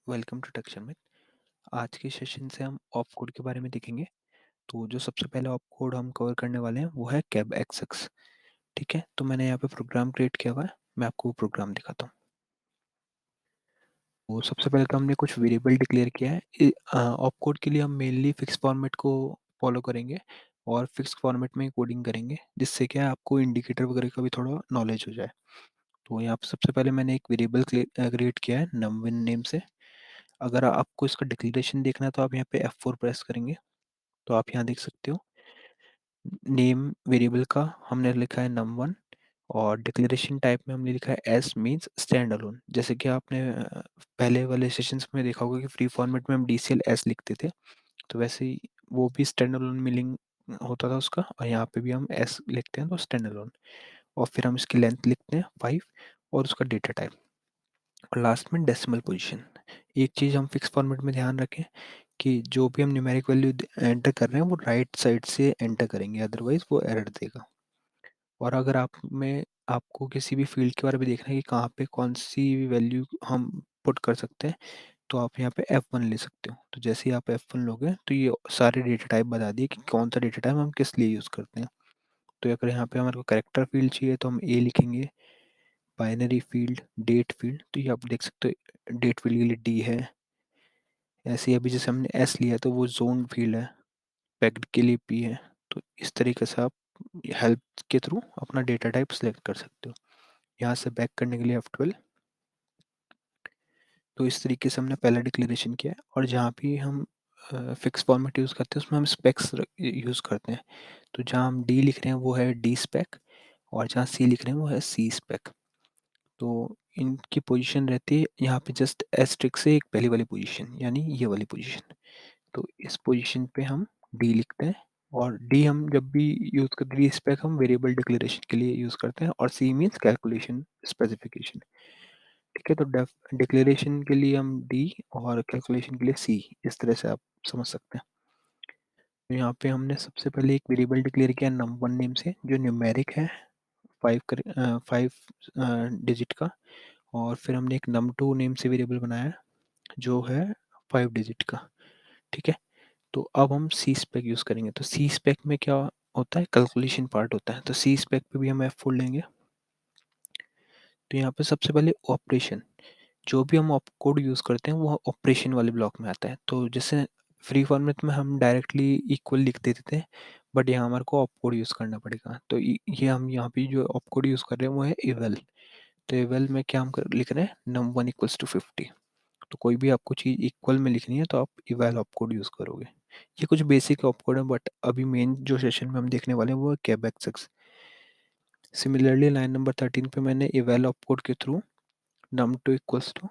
Welcome to tech summit. आज के session से हम ऑप कोड के बारे में देखेंगे। तो जो सबसे पहले ऑप कोड हम कवर करने वाले हैं वो है कैब एक्सएक्स। ठीक है, तो मैंने यहाँ पे प्रोग्राम क्रिएट किया हुआ है। मैं आपको वो प्रोग्राम दिखाता हूँ। तो सबसे पहले तो हमने कुछ वेरिएबल डिक्लेयर किया है। ऑप कोड के लिए हम मेनली फिक्स फॉर्मेट को फॉलो करेंगे और फिक्स फॉर्मेट में कोडिंग करेंगे, जिससे क्या है आपको इंडिकेटर वगैरह का भी थोड़ा नॉलेज हो जाए। तो यहाँ पे सबसे पहले मैंने एक वेरिएबल क्रिएट किया है num1 नेम से। अगर आपको इसका डिक्लेरेशन देखना है तो आप यहाँ पे F4 प्रेस करेंगे, तो आप यहाँ देख सकते हो नेम वेरिएबल का हमने लिखा है num1 और डिक्लेरेशन टाइप में हमने लिखा है एस मींस स्टैंड अलोन। जैसे कि आपने पहले वाले सेशंस में देखा होगा कि फ्री फॉर्मेट में हम DCL एस लिखते थे, तो वैसे ही वो भी स्टैंड अलोन मीनिंग होता था उसका, और यहाँ पे भी हम एस लिखते हैं तो स्टैंड अलोन। और फिर हम इसकी लेंथ लिखते हैं 5 और उसका डेटा टाइप, और लास्ट में डेसिमल पोजीशन। एक चीज़ हम फिक्स फॉर्मेट में ध्यान रखें कि जो भी हम न्यूमेरिक वैल्यू एंटर कर रहे हैं वो राइट साइड से एंटर करेंगे, अदरवाइज वो एरर देगा। और अगर आप में आपको किसी भी फील्ड के बारे में देखना है कि कहाँ पे कौन सी वैल्यू हम पुट कर सकते हैं, तो आप यहाँ पे F1 ले सकते हो। तो जैसे ही आप F1 लोगे तो ये सारे डेटा टाइप बता दिए कि कौन सा डेटा टाइप हम किस लिए यूज़ करते हैं। तो अगर यहाँ पे हमारे को करेक्टर फील्ड चाहिए तो हम A लिखेंगे, बाइनरी फील्ड, डेट फील्ड, तो ये आप देख सकते हो डेट फील्ड के लिए D है। ऐसे ही अभी जैसे हमने S लिया तो वो जोन फील्ड है, पैक्ड के लिए P है। तो इस तरीके से आप हेल्प के थ्रू अपना डेटा टाइप सेलेक्ट कर सकते हो। यहाँ से बैक करने के लिए F12। तो इस तरीके से हमने पहला डिक्लेरेशन किया है, और जहाँ भी हम फिक्स फॉर्मेट यूज़ करते हैं उसमें हम स्पेक्स यूज़ करते हैं। तो जहाँ हम D लिख रहे हैं वो है D स्पेक, और जहाँ C लिख रहे हैं वो है C स्पेक। तो इनकी पोजीशन रहती है यहाँ पे जस्ट एस्ट्रिक से एक पहली वाली पोजीशन, यानी ये वाली पोजीशन। तो इस पोजीशन पे हम डी लिखते हैं, और डी हम जब भी यूज़ करते हैं डी स्पेक हम वेरिएबल डिक्लेरेशन के लिए यूज़ करते हैं, और सी मीन्स कैलकुलेशन स्पेसिफिकेशन। ठीक है, तो डिक्लेरेशन के लिए हम डी और कैलकुलेशन के लिए सी, इस तरह से आप समझ सकते हैं। तो यहाँ पे हमने सबसे पहले एक वेरिएबल डिक्लेयर किया num1 नेम से, जो न्यूमेरिक है 5 डिजिट का। और फिर हमने एक num2 नेम से वेरिएबल बनाया जो है 5 डिजिट का। ठीक है, तो अब हम सी स्पेक यूज़ करेंगे। तो सी स्पेक में क्या होता है, कैलकुलेशन पार्ट होता है। तो सी स्पेक पे भी हम F4 लेंगे। तो यहाँ पे सबसे पहले ऑपरेशन, जो भी हम ऑप कोड यूज़ करते हैं वो ऑपरेशन वाले ब्लॉक में आता है। तो जैसे फ्री फॉर्मेट में हम डायरेक्टली इक्वल लिख देते थे, बट यहाँ हमारे को ऑप कोड यूज़ करना पड़ेगा। तो ये हम यहाँ पे जो ऑप कोड यूज़ कर रहे हैं वो है इवल। तो इवल में क्या हम लिख रहे हैं num1 इक्वल्स टू 50। तो कोई भी आपको चीज़ इक्वल में लिखनी है तो आप इवैल ऑपकोड यूज़ करोगे। ये कुछ बेसिक ऑपकोड है, बट अभी मेन जो सेशन में हम देखने वाले हैं वो है cab access. Similarly line number 13 पे मैंने इवैल ऑपकोड के थ्रू num2 इक्वल्स टू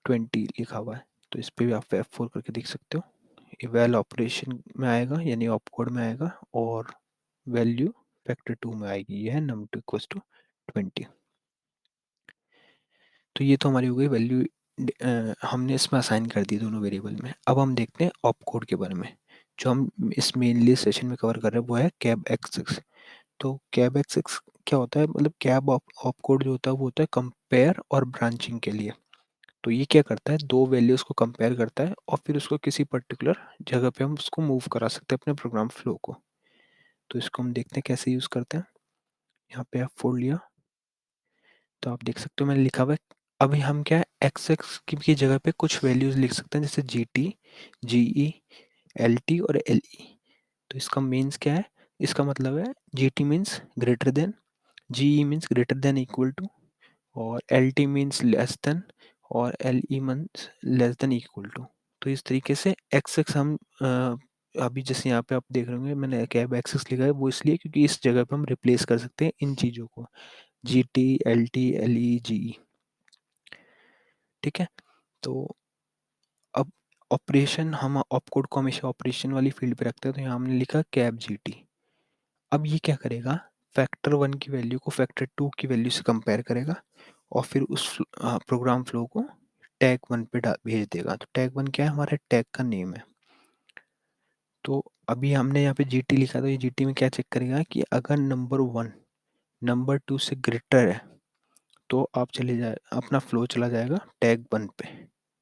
20 लिखा हुआ है। तो इस पे भी आप F4 करके देख सकते हो। इवैल ऑपरेशन में आएगा यानी ऑपकोड में आएगा, और वैल्यू फैक्टर 2 में आएगी। ये है num2 इक्वल्स टू 20। तो ये तो हमारी हो गई वैल्यू, हमने इसमें असाइन कर दी दोनों वेरिएबल में। अब हम देखते हैं ऑप कोड के बारे में। जो हम इस मेनली सेशन में कवर कर रहे हैं वो है कैब एक्स। तो कैब एक्स क्या होता है, मतलब कैब ऑप कोड जो होता है वो होता है कंपेयर और ब्रांचिंग के लिए। तो ये क्या करता है, दो वैल्यूज़ को कंपेयर करता है और फिर उसको किसी पर्टिकुलर जगह पे हम उसको मूव करा सकते हैं अपने प्रोग्राम फ्लो को। तो इसको हम देखते हैं कैसे यूज़ करते हैं। यहाँ पे F4 लिया, तो आप देख सकते हो मैंने लिखा हुआ है। अभी हम क्या है एक्स एक्स की जगह पे कुछ वैल्यूज लिख सकते हैं, जैसे GT, GE, LT और LE। तो इसका मीन्स क्या है, इसका मतलब है GT means greater than, GE means greater than equal to, और LT मीन्स लेस देन, और LE means less than equal to. तो इस तरीके से एक्स एक्स हम अभी जैसे यहाँ पे आप देख रहे होंगे मैंने कैब एक्सेस लिखा है, वो इसलिए क्योंकि इस जगह पे हम रिप्लेस कर सकते हैं इन चीज़ों को, GT, LT, LE, GE। ठीक है, तो अब ऑपरेशन, हम ऑपकोड को हमेशा ऑपरेशन वाली फील्ड पे रखते हैं। तो यहाँ हमने लिखा कैब GT। अब ये क्या करेगा, फैक्टर 1 की वैल्यू को फैक्टर 2 की वैल्यू से कंपेयर करेगा, और फिर उस प्रोग्राम फ्लो को टैग 1 पे भेज देगा। तो टैग 1 क्या है, हमारे टैग का नेम है। तो अभी हमने यहाँ पे GT लिखा, तो ये GT में क्या चेक करेगा कि अगर नंबर 1 नंबर 2 से ग्रेटर है तो आप चले जाए, अपना फ्लो चला जाएगा टैग 1 पे।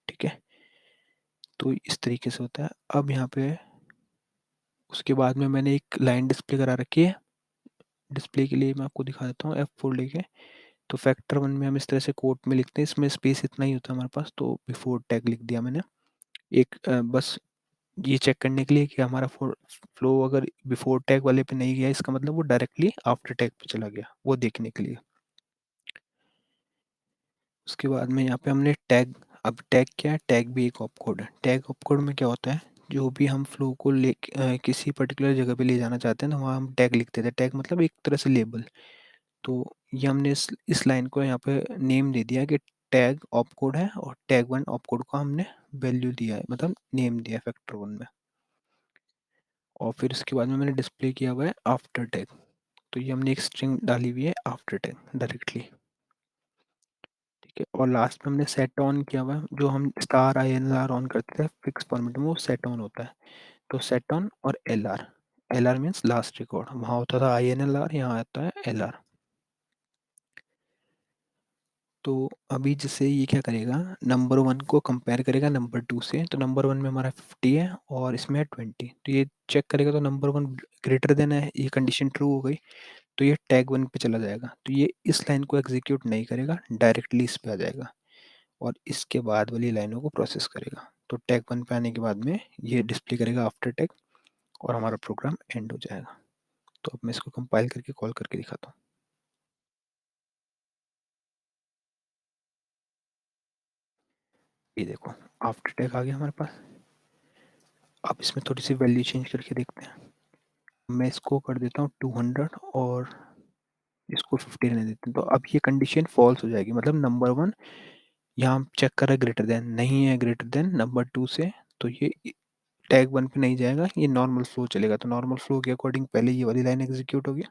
ठीक है, तो इस तरीके से होता है। अब यहाँ पे उसके बाद में मैंने एक लाइन डिस्प्ले करा रखी है। डिस्प्ले के लिए मैं आपको दिखा देता हूँ F4 लेके। तो फैक्टर वन में हम इस तरह से कोट में लिखते हैं, इसमें स्पेस इतना ही होता है हमारे पास, तो बिफोर टैग लिख दिया मैंने। एक बस ये चेक करने के लिए कि हमारा फ्लो अगर बिफोर टैग वाले पे नहीं गया, इसका मतलब वो डायरेक्टली आफ्टर टैग पे चला गया, वो देखने के लिए। उसके बाद में यहाँ पे हमने टैग, अब टैग क्या है, टैग भी एक ऑपकोड है। टैग ऑपकोड में क्या होता है, जो भी हम फ्लो को ले किसी पर्टिकुलर जगह पे ले जाना चाहते हैं ना, वहाँ हम टैग लिख देते हैं। टैग मतलब एक तरह से लेबल। तो ये हमने इस लाइन को यहाँ पे नेम दे दिया कि टैग ऑपकोड है, और टैग वन ऑपकोड को हमने वैल्यू दिया है, मतलब नेम दिया है फैक्टर वन में। और फिर इसके बाद में मैंने डिस्प्ले किया हुआ है आफ्टर टैग। तो ये हमने एक स्ट्रिंग डाली हुई है आफ्टर टैग डायरेक्टली। ठीक है, और लास्ट में हमने सेट ऑन किया हुआ है, जो हम star I N R on करते थे फिक्स फॉर्मेट में, वो सेट ऑन होता है। तो सेट ऑन और L R, L R means last record, वहाँ होता था आई एन एल आर, यहाँ आता है एल आर। तो अभी जैसे ये क्या करेगा, नंबर वन को कंपेयर करेगा नंबर टू से। तो नंबर वन में हमारा 50 है और इसमें है 20, तो ये चेक करेगा, तो नंबर वन ग्रेटर देन है, ये कंडीशन ट्रू हो गई, तो ये टैग वन पे चला जाएगा। तो ये इस लाइन को एग्जीक्यूट नहीं करेगा, डायरेक्टली इस पे आ जाएगा और इसके बाद वाली लाइनों को प्रोसेस करेगा। तो टैग वन पे आने के बाद में ये डिस्प्ले करेगा आफ्टर टैग, और हमारा प्रोग्राम एंड हो जाएगा। तो अब मैं इसको कंपाइल करके कॉल करके दिखाता हूँ। ये देखो, आफ्टर टैग आ गया हमारे पास। अब इसमें थोड़ी सी वैल्यू चेंज करके देखते हैं। मैं इसको कर देता हूँ 200 और इसको 50 रहने देते हैं। तो अब ये कंडीशन फॉल्स हो जाएगी, मतलब नंबर वन यहाँ हम चेक कर रहे हैं ग्रेटर देन, नहीं है ग्रेटर देन नंबर टू से, तो ये टैग वन पे नहीं जाएगा, ये नॉर्मल फ्लो चलेगा। तो नॉर्मल फ्लो के अकॉर्डिंग पहले ये वाली लाइन एग्जीक्यूट होगी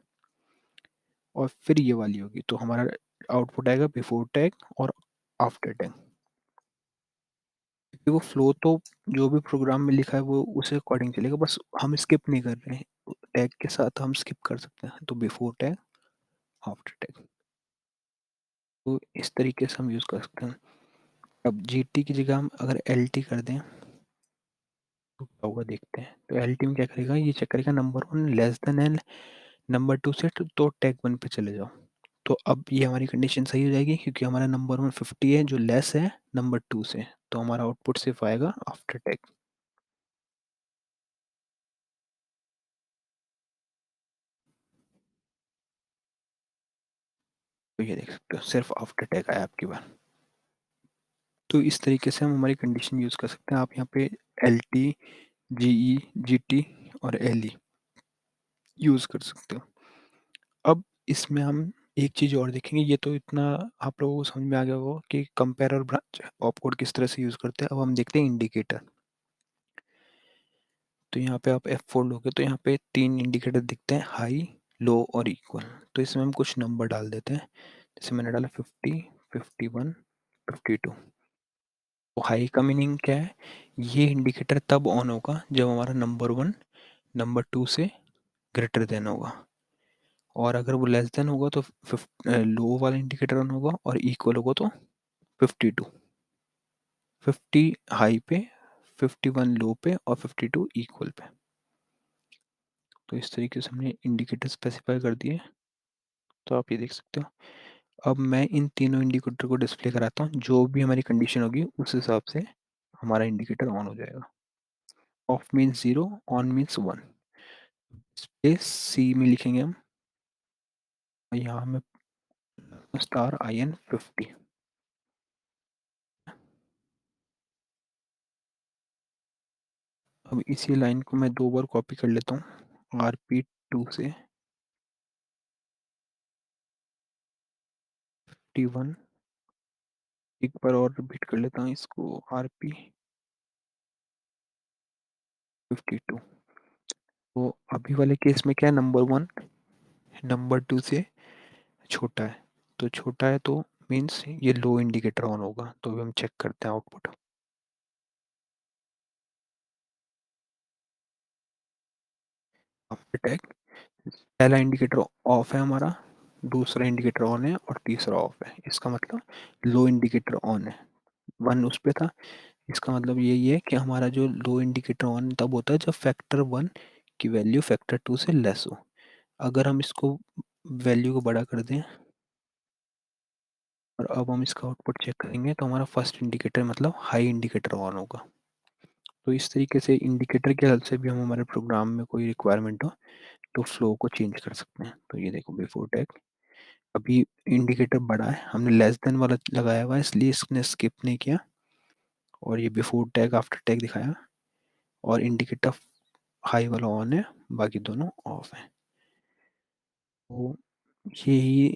और फिर ये वाली होगी, तो हमारा आउटपुट आएगा बिफोर टैग और आफ्टर टैग। क्योंकि वो फ्लो तो जो भी प्रोग्राम में लिखा है वो उसे अकॉर्डिंग चलेगा, बस हम स्किप नहीं कर रहे हैं, टैग के साथ हम स्किप कर सकते हैं। तो बिफोर टैग, आफ्टर टैग, तो इस तरीके से हम यूज़ कर सकते हैं। अब जी टी की जगह हम अगर एल टी कर दें तो क्या होगा देखते हैं। तो एल टी में क्या करेगा, ये चेक करेगा number one less than N, number two से तो टैग वन पे चले जाओ। तो अब ये हमारी कंडीशन सही हो जाएगी, क्योंकि हमारा नंबर वन 50 है जो लेस है नंबर टू से, तो हमारा आउटपुट सिर्फ आएगा आफ्टर टैग। तो ये देख सकते हो सिर्फ आफ्टर टैग आया आपकी बार। तो इस तरीके से हम हमारी कंडीशन यूज़ कर सकते हैं। आप यहाँ पे एल टी, जी ई, जी टी और एल ई यूज़ कर सकते हो। अब इसमें हम एक चीज़ और देखेंगे, ये तो इतना आप लोगों को समझ में आ गया होगा कि कंपेयर और ब्रांच ऑपकोड किस तरह से यूज़ करते हैं। अब हम देखते हैं इंडिकेटर। तो यहाँ पे आप F4 लोगे तो यहाँ पे तीन इंडिकेटर दिखते हैं, हाई, लो और इक्वल। तो इसमें हम कुछ नंबर डाल देते हैं, जैसे मैंने डाला 50, 51, 52। तो हाई का मीनिंग क्या है, ये इंडिकेटर तब ऑन होगा जब हमारा नंबर वन नंबर टू से ग्रेटर देन होगा, और अगर वो लेस देन होगा तो लो वाला इंडिकेटर ऑन होगा, और इक्वल होगा तो 52। 50 हाई पे, 51 लो पे और 52 इक्वल पे। तो इस तरीके से हमने इंडिकेटर स्पेसिफाई कर दिए। तो आप ये देख सकते हो। अब मैं इन तीनों इंडिकेटर को डिस्प्ले कराता हूँ, जो भी हमारी कंडीशन होगी उस हिसाब से हमारा इंडिकेटर ऑन हो जाएगा। Off means zero, on means one. Space C में लिखेंगे हम, और यहाँ हमें स्टार आई एन 50। अब इसी लाइन को मैं दो बार कॉपी कर लेता हूँ, आर पी टू से 51, एक बार और रिपीट कर लेता हूँ इसको, आर पी 52। तो अभी वाले केस में क्या है, नंबर वन नंबर टू से छोटा है, तो छोटा है तो मीन्स ये लो इंडिकेटर ऑन होगा। तो अभी हम चेक करते हैं आउटपुट। आफ्टर टैग पहला इंडिकेटर ऑफ है हमारा, दूसरा इंडिकेटर ऑन है और तीसरा ऑफ है, इसका मतलब लो इंडिकेटर ऑन है। वन उस पे था, इसका मतलब यही है कि हमारा जो लो इंडिकेटर ऑन तब होता है जब फैक्टर 1 की वैल्यू फैक्टर 2 से लेस हो। अगर हम इसको वैल्यू को बड़ा कर दें और अब हम इसका आउटपुट चेक करेंगे तो हमारा फर्स्ट इंडिकेटर मतलब हाई इंडिकेटर ऑन होगा। तो इस तरीके से इंडिकेटर की हेल्प से भी हम हमारे प्रोग्राम में कोई रिक्वायरमेंट हो तो फ्लो को चेंज कर सकते हैं। तो ये देखो बिफोर टैग अभी इंडिकेटर बड़ा है, हमने लेस देन वाला लगाया हुआ है इसलिए इसने स्किप नहीं किया और ये बिफोर टैग आफ्टर टैग दिखाया और इंडिकेटर हाई वाला ऑन है, बाकी दोनों ऑफ है। तो यही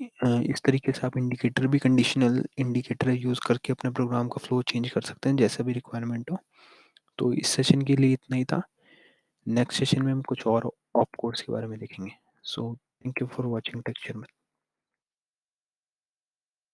इस तरीके से आप इंडिकेटर भी कंडीशनल इंडिकेटर यूज़ करके अपने प्रोग्राम का फ्लो चेंज कर सकते हैं जैसा भी रिक्वायरमेंट हो। तो इस सेशन के लिए इतना ही था। नेक्स्ट सेशन में हम कुछ और ऑप कोड्स के बारे में देखेंगे। So thank you for watching texture.